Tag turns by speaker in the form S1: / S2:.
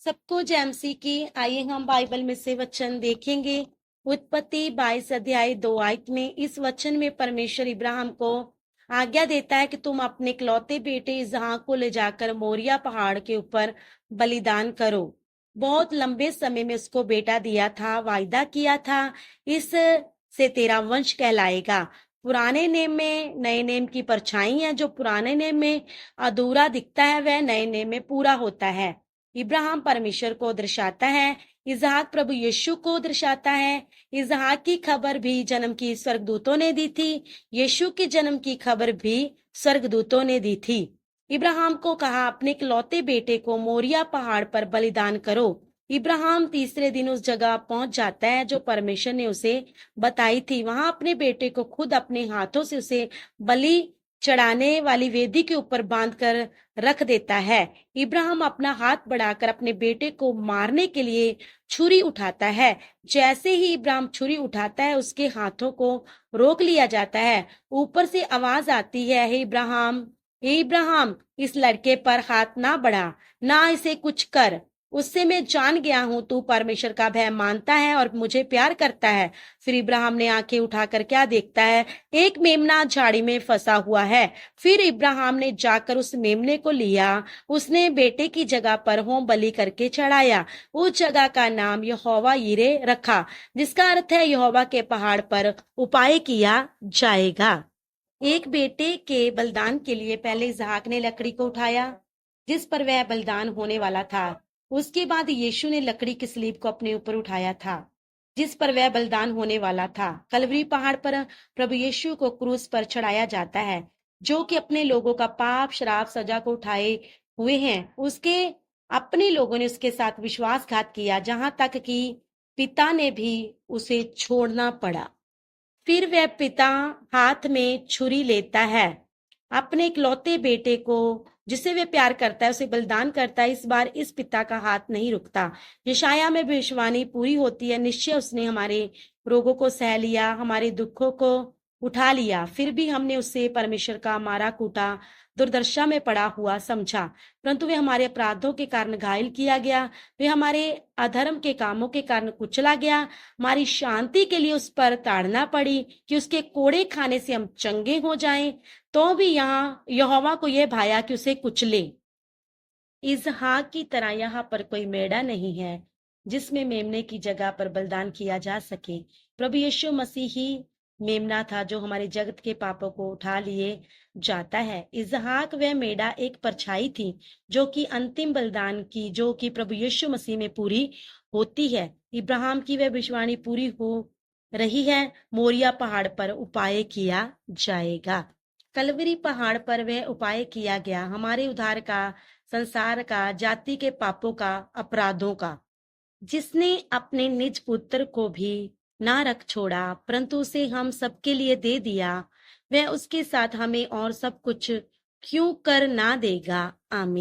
S1: सबको जैमसी की आइए हम बाइबल में से वचन देखेंगे। उत्पत्ति 22 अध्याय 2 आयत में इस वचन में परमेश्वर इब्राहिम को आज्ञा देता है कि तुम अपने इकलौते बेटे इसहाक को ले जाकर मोरिया पहाड़ के ऊपर बलिदान करो। बहुत लंबे समय में उसको बेटा दिया था, वायदा किया था, इस से तेरा वंश कहलाएगा। पुराने नेम में नए नेम की परछाई है। जो पुराने नेम में अधूरा दिखता है वह नए नेम में पूरा होता है। इब्राहिम परमेश्वर को दर्शाता है, इसहाक प्रभु यीशु को दर्शाता है। इसहाक की खबर भी जन्म की स्वर्गदूतों ने दी थी, यीशु के जन्म की खबर भी स्वर्गदूतों ने दी थी। इब्राहिम को कहा अपने इकलौते बेटे को मोरिया पहाड़ पर बलिदान करो। इब्राहिम तीसरे दिन उस जगह पहुंच जाता है जो परमेश्वर ने उसे बताई थी। वहां अपने बेटे को खुद अपने हाथों से उसे बलि चढ़ाने वाली वेदी के ऊपर बांधकर रख देता है। इब्राहिम अपना हाथ बढ़ाकर अपने बेटे को मारने के लिए छुरी उठाता है। जैसे ही इब्राहिम छुरी उठाता है उसके हाथों को रोक लिया जाता है। ऊपर से आवाज आती है, हे इब्राहिम, हे इब्राहिम, इस लड़के पर हाथ ना बढ़ा, ना इसे कुछ कर। उससे मैं जान गया हूं तू परमेश्वर का भय मानता है और मुझे प्यार करता है। फिर इब्राहिम ने आंखें उठाकर क्या देखता है, एक मेमना झाड़ी में फंसा हुआ है। फिर इब्राहिम ने जाकर उस मेमने को लिया, उसने बेटे की जगह पर होम बलि करके चढ़ाया। उस जगह का नाम यहोवा यिरे रखा, जिसका अर्थ है यहोवा के पहाड़ पर उपाय किया जाएगा। एक बेटे के बलिदान के लिए पहले इसहाक ने लकड़ी को उठाया जिस पर वह बलिदान होने वाला था। उसके बाद यीशु ने लकड़ी की सलीब को अपने ऊपर उठाया था जिस पर वह बलिदान होने वाला था। कलवरी पहाड़ पर प्रभु यीशु को क्रूस पर चढ़ाया जाता है, जो कि अपने लोगों का पाप श्राप सजा को उठाए हुए हैं। उसके अपने लोगों ने उसके साथ विश्वासघात किया, जहां तक कि पिता ने भी उसे छोड़ना पड़ा। फिर वह पिता हाथ में छुरी लेता है, अपने इकलौते बेटे को जिसे वे प्यार करता है उसे बलिदान करता है। इस बार इस पिता का हाथ नहीं रुकता। यशाया में भविष्यवाणी पूरी होती है, निश्चय उसने हमारे रोगों को सह लिया, हमारे दुखों को उठा लिया, फिर भी हमने उससे परमेश्वर का मारा कूटा दुर्दशा में पड़ा हुआ समझा। परंतु वे हमारे अपराधों के कारण घायल किया गया, वे हमारे अधर्म के कामों के कारण कुचला गया। हमारी शांति के लिए उस पर ताड़ना पड़ी कि उसके कोड़े खाने से हम चंगे हो जाएं। तो भी यहाँ यहोवा को यह भाया कि उसे कुचले। इसहाक की तरह यहाँ पर कोई मेढ़ा नहीं है जिसमें मेमने की जगह पर बलिदान किया जा सके। प्रभु यीशु मसीह ही मेमना था जो हमारे जगत के पापों को उठा लिए जाता है। इसहाक वह मेढ़ा एक परछाई थी जो कि अंतिम बलिदान की, जो कि प्रभु यीशु मसीह में पूरी होती है। इब्राहिम की वह भविष्यवाणी पूरी हो रही है, मोरिया पहाड़ पर उपाय किया जाएगा। कलवरी पहाड़ पर वह उपाय किया गया, हमारे उद्धार का, संसार का, जाति के पापों का, अपराधों का। जिसने अपने निज पुत्र को भी ना रख छोड़ा परंतु उसे हम सबके लिए दे दिया, वह उसके साथ हमें और सब कुछ क्यों कर ना देगा। आमीन।